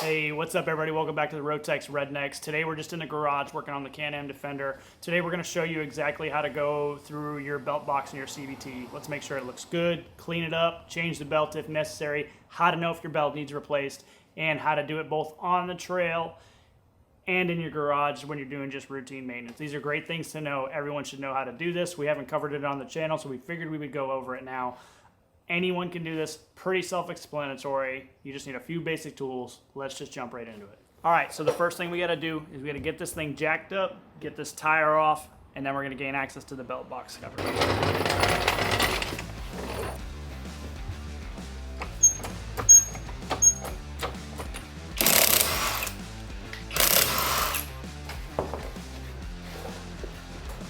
Hey, what's up everybody? Welcome back to the Rotex Rednecks. Today we're just in the garage working on the AM Defender. Today we're going to show you exactly how to go through your belt box and your CVT. Let's make sure it looks good, clean it up, change the belt if necessary, how to know if your belt needs replaced, and how to do it both on the trail and in your garage when you're doing just routine maintenance. These are great things to know. Everyone should know how to do this. We haven't covered it on the channel, so we figured we would go over it now. Anyone can do this, pretty self-explanatory. You just need a few basic tools. Let's just jump right into it. All right, so the first thing we gotta do is we gotta get this thing jacked up, get this tire off, and then we're gonna gain access to the belt box cover.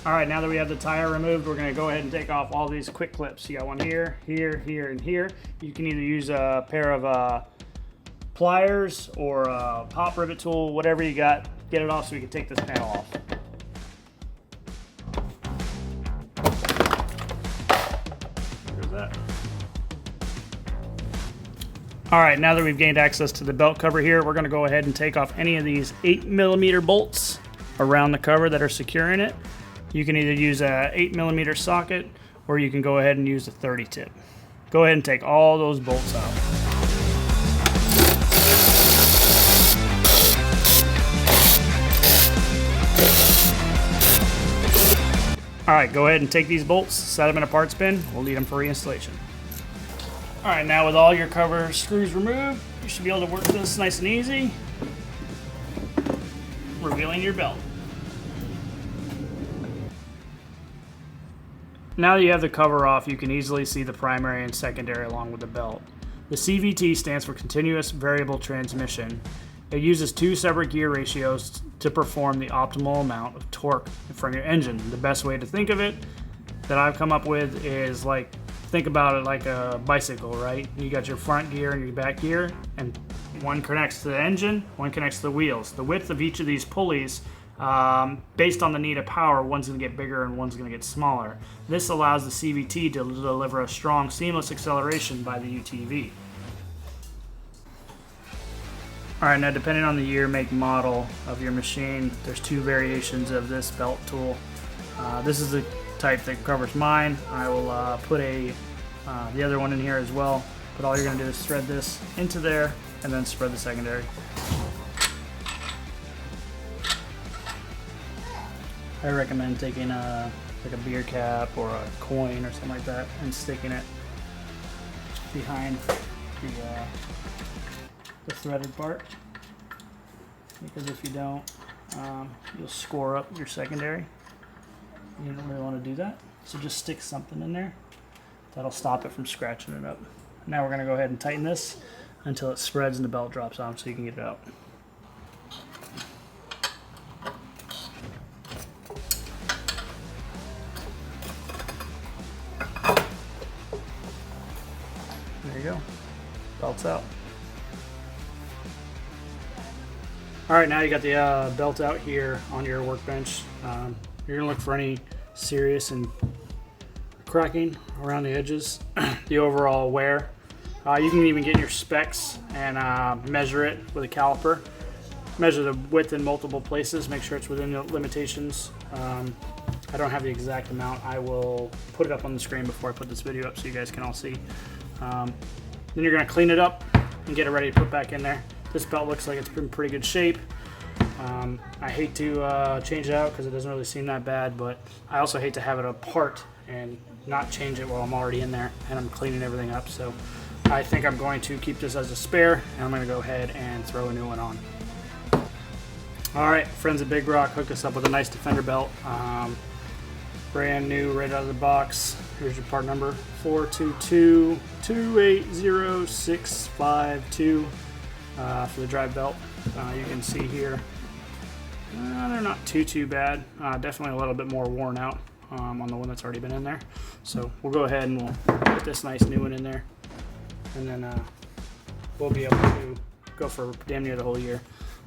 All right, now that we have the tire removed, we're gonna go ahead and take off all these quick clips. You got one here, here, here, and here. You can either use a pair of pliers or a pop rivet tool, whatever you got. Get it off so we can take this panel off. There's that. All right, now that we've gained access to the belt cover here, we're gonna go ahead and take off any of these 8mm bolts around the cover that are securing it. You can either use a 8mm socket or you can go ahead and use a 30 tip. Go ahead and take all those bolts out. All right, go ahead and take these bolts, set them in a parts bin. We'll need them for reinstallation. All right, now with all your cover screws removed, you should be able to work this nice and easy, revealing your belt. Now that you have the cover off, you can easily see the primary and secondary along with the belt. The CVT stands for Continuous Variable Transmission. It uses two separate gear ratios to perform the optimal amount of torque from your engine. The best way to think of it that I've come up with is think about it like a bicycle, right? You got your front gear and your back gear, and one connects to the engine, one connects to the wheels. The width of each of these pulleys, based on the need of power, one's going to get bigger and one's going to get smaller. This allows the CVT to deliver a strong, seamless acceleration by the UTV. Alright, now depending on the year, make, model of your machine, there's two variations of this belt tool. This is the type that covers mine. I will put the other one in here as well, but all you're going to do is thread this into there and then spread the secondary. I recommend taking like a beer cap or a coin or something like that and sticking it behind the threaded part, because if you don't, you'll score up your secondary. You don't really want to do that, so just stick something in there. That'll stop it from scratching it up. Now we're going to go ahead and tighten this until it spreads and the belt drops on so you can get it out. There you go, belt's out. All right, now you got the belt out here on your workbench. You're gonna look for any serious and cracking around the edges, the overall wear. You can even get your specs and measure it with a caliper. Measure the width in multiple places, make sure it's within the limitations. I don't have the exact amount. I will put it up on the screen before I put this video up so you guys can all see. Then you're going to clean it up and get it ready to put back in there. This belt looks like it's in pretty good shape. I hate to change it out because it doesn't really seem that bad, but I also hate to have it apart and not change it while I'm already in there and I'm cleaning everything up. So I think I'm going to keep this as a spare, and I'm going to go ahead and throw a new one on. Alright, friends at Big Rock hooked us up with a nice Defender belt. Brand new, right out of the box. Here's your part number, 422280652 for the drive belt. You can see here, they're not too bad. Definitely a little bit more worn out on the one that's already been in there. So we'll go ahead and we'll put this nice new one in there, and then we'll be able to go for damn near the whole year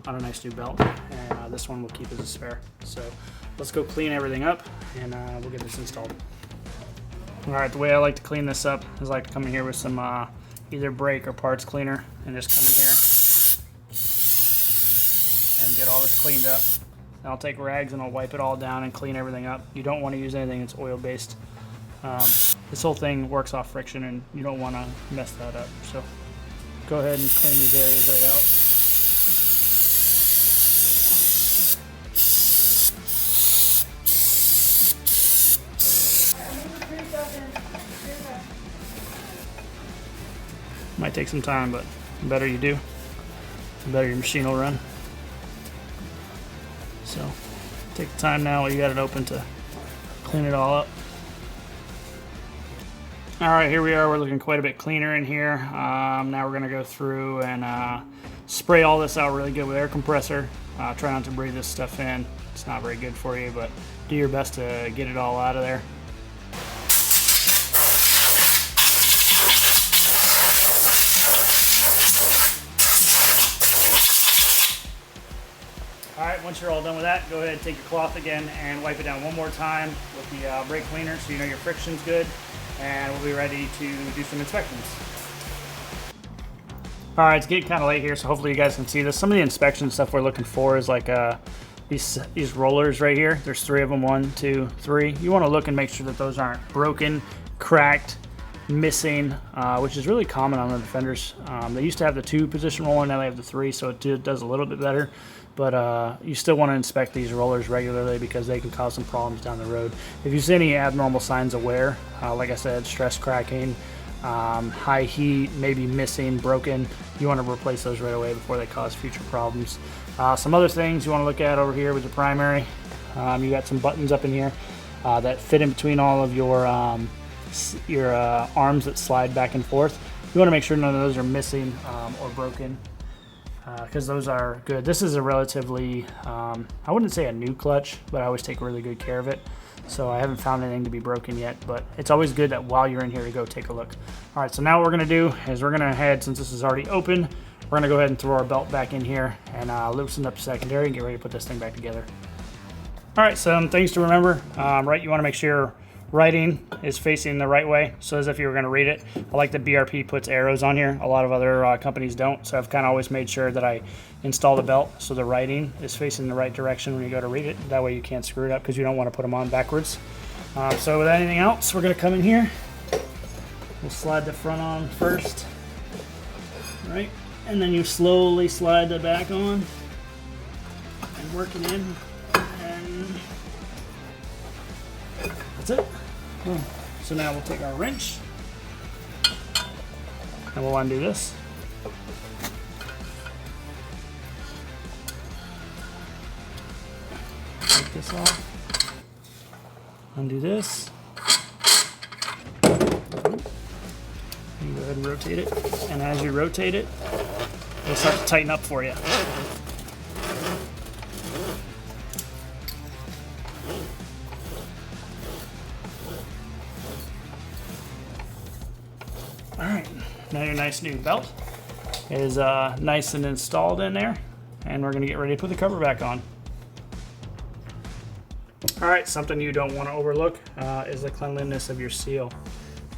on a nice new belt, and this one we'll keep as a spare. So let's go clean everything up and we'll get this installed. Alright, the way I like to clean this up is I like to come in here with some either brake or parts cleaner and just come in here and get all this cleaned up. And I'll take rags and I'll wipe it all down and clean everything up. You don't want to use anything that's oil based. This whole thing works off friction and you don't want to mess that up. So go ahead and clean these areas right out. Might take some time, but the better you do, the better your machine will run. So take the time now while you got it open to clean it all up. All right, here we are. We're looking quite a bit cleaner in here. Now we're going to go through and spray all this out really good with air compressor. Try not to breathe this stuff in. It's not very good for you, but do your best to get it all out of there. All right, once you're all done with that, go ahead and take your cloth again and wipe it down one more time with the brake cleaner so you know your friction's good, and we'll be ready to do some inspections. All right, it's getting kind of late here, so hopefully you guys can see this. Some of the inspection stuff we're looking for is like these rollers right here. There's 3 of them, 1, 2, 3. You want to look and make sure that those aren't broken, cracked, missing, which is really common on the Defenders. They used to have the 2-position roller, now they have the 3, so it does a little bit better. But you still want to inspect these rollers regularly because they can cause some problems down the road. If you see any abnormal signs of wear, like I said, stress cracking, high heat, maybe missing, broken, you want to replace those right away before they cause future problems. Some other things you want to look at over here with the primary. You got some buttons up in here that fit in between all of your arms that slide back and forth. You want to make sure none of those are missing or broken, because those are good. This is a relatively, I wouldn't say a new clutch, but I always take really good care of it. So I haven't found anything to be broken yet, but it's always good that while you're in here to go take a look. All right, so now what we're gonna do is we're gonna head, since this is already open, we're gonna go ahead and throw our belt back in here and loosen up the secondary and get ready to put this thing back together. All right, some things to remember, right? You wanna make sure writing is facing the right way, so as if you were going to read it. I like that BRP puts arrows on here. A lot of other companies don't, so I've kind of always made sure that I install the belt so the writing is facing the right direction when you go to read it. That way you can't screw it up because you don't want to put them on backwards. So with anything else, we're going to come in here. We'll slide the front on first, right? And then you slowly slide the back on and work it in, and that's it. So now we'll take our wrench and we'll undo this. Take this off. Undo this. And go ahead and rotate it. And as you rotate it, it'll start to tighten up for you. Alright, now your nice new belt is nice and installed in there, and we're going to get ready to put the cover back on. Alright, something you don't want to overlook is the cleanliness of your seal.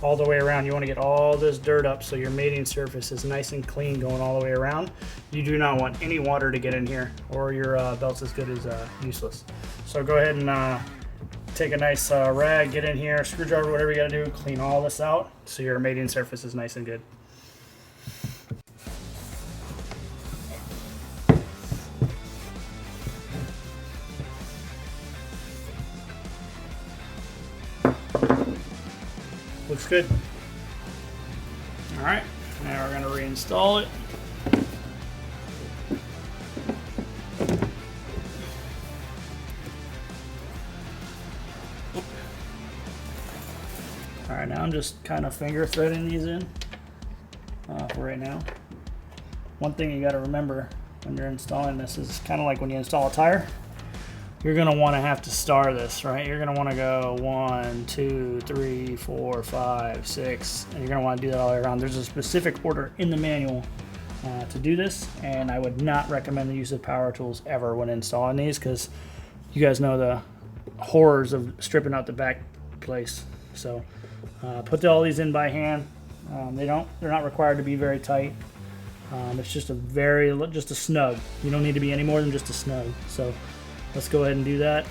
All the way around, you want to get all this dirt up so your mating surface is nice and clean going all the way around. You do not want any water to get in here, or your belt's as good as useless. So go ahead and take a nice rag, get in here, screwdriver, whatever you gotta do, clean all this out so your mating surface is nice and good. Looks good. All right, now we're gonna reinstall it. All right, now I'm just kind of finger threading these in for right now. One thing you got to remember when you're installing this is kind of like when you install a tire. You're going to want to have to star this, right? You're going to want to go 1, 2, 3, 4, 5, 6, and you're going to want to do that all the way around. There's a specific order in the manual to do this, and I would not recommend the use of power tools ever when installing these, because you guys know the horrors of stripping out the back place. So put all these in by hand. They're not required to be very tight. It's just just a snug. You don't need to be any more than just a snug. So let's go ahead and do that.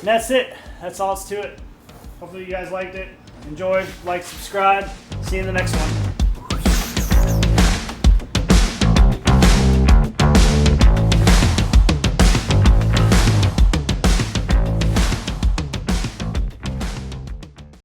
And that's it. That's all it's to it. Hopefully you guys liked it. Enjoy, like, subscribe. See you in the next one.